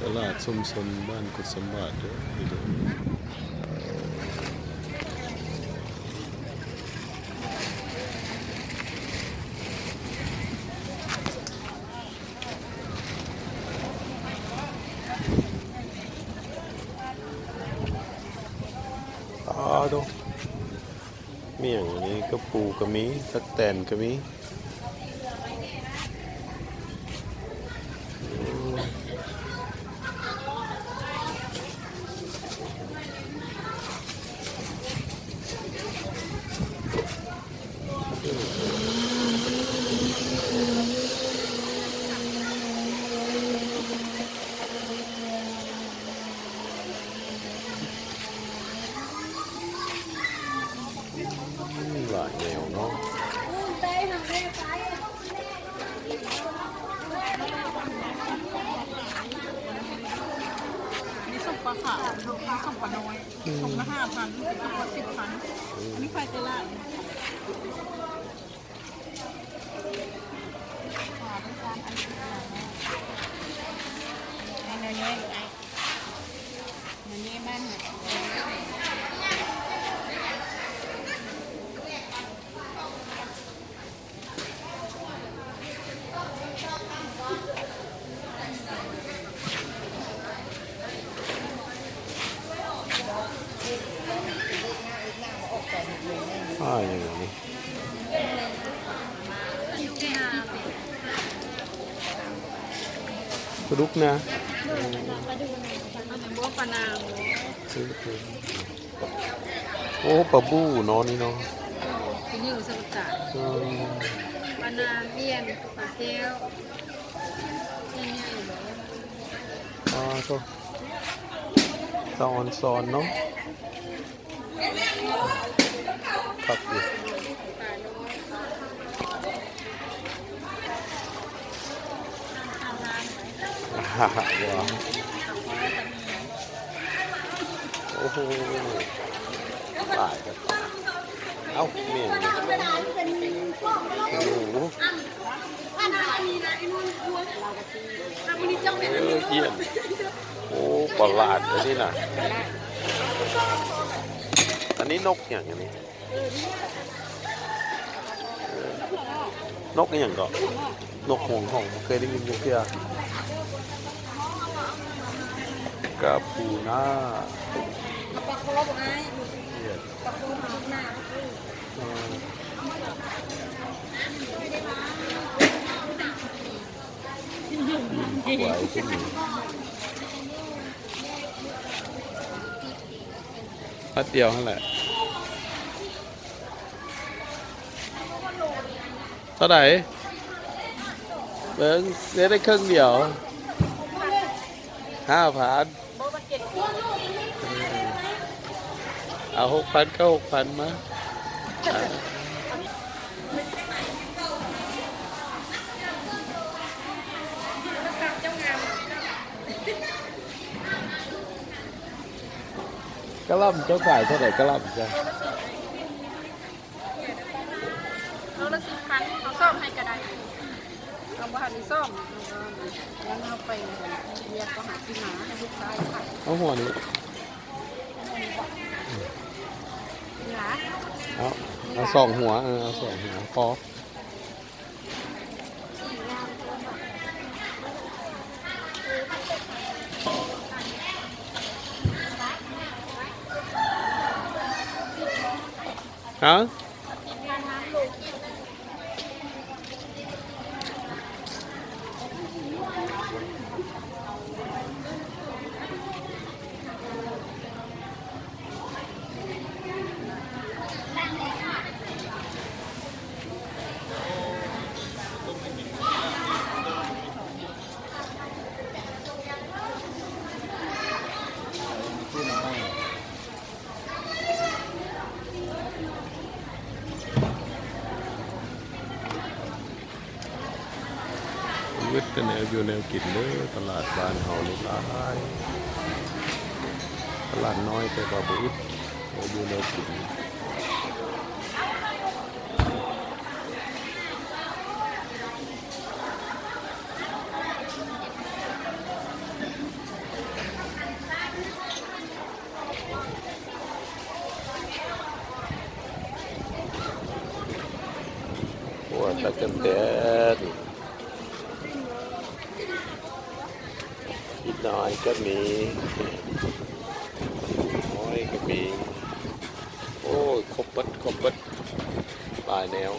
ตลาดชุมชนบ้านกุศลบาทเด้อนี่เด้อดูเมี่ยงอันนี้ก็ปูก็มีตักแตนก็มีหลายแนวเนาะนี่ส่งปลาขาวนี่ส่งปลาน้อยส่งละ5,000ส่งละ10,000อันนี้ไฟเตล่าเนื้อเนื้อบ้านอย่างนี้ปลาดุกนะปลานางโอ้ปลาบูเนาะนี่เนาะเป็นอยู่สมุทรสาครปลานางเลี้ยนปลาเทียวนี่ก็ซอนเนาะครับอยู่ฮ่าฮ่าว้าวโอ้โหตายกันเอ้าเมี่ยงโอ้โหเยี่ยมโอ้ประหลาดเลยนี่นะอันนี้นกอย่างนี้นกอย่างก็นกห่วงของเคยได้ยินอยู่เพื่อกาปูน่าปลาโคลบไงปลาโคลบหน้าไหวขึ้นพัดเดียวนั่นแหละเท่าไหร่เบิ้งได้ครึ่งเดียว5,000เอา6,000ก็6,000มากระลำเจ้าขายเท่าไหร่กระลำจ้ะเราละ10,000เราซ่อมให้ก็ได้เราบ้านนี้ซ่อมแล้วเราไปเรียกก็หาที่หาให้ลูกค้าขายเอาหัวนี้เอา2 หัวเอา2 หัวพอฮะวิทย์กันแนวอยู่แนวกินเลยตลาดบ้านเฮานี่หลายตลาดน้อยแต่ก็บ่อึดอยู่แนวกิน ตะกันแตนอีกหน่อยก็มีน้อยก็มีโอ้ยครบเบิดหลายแนว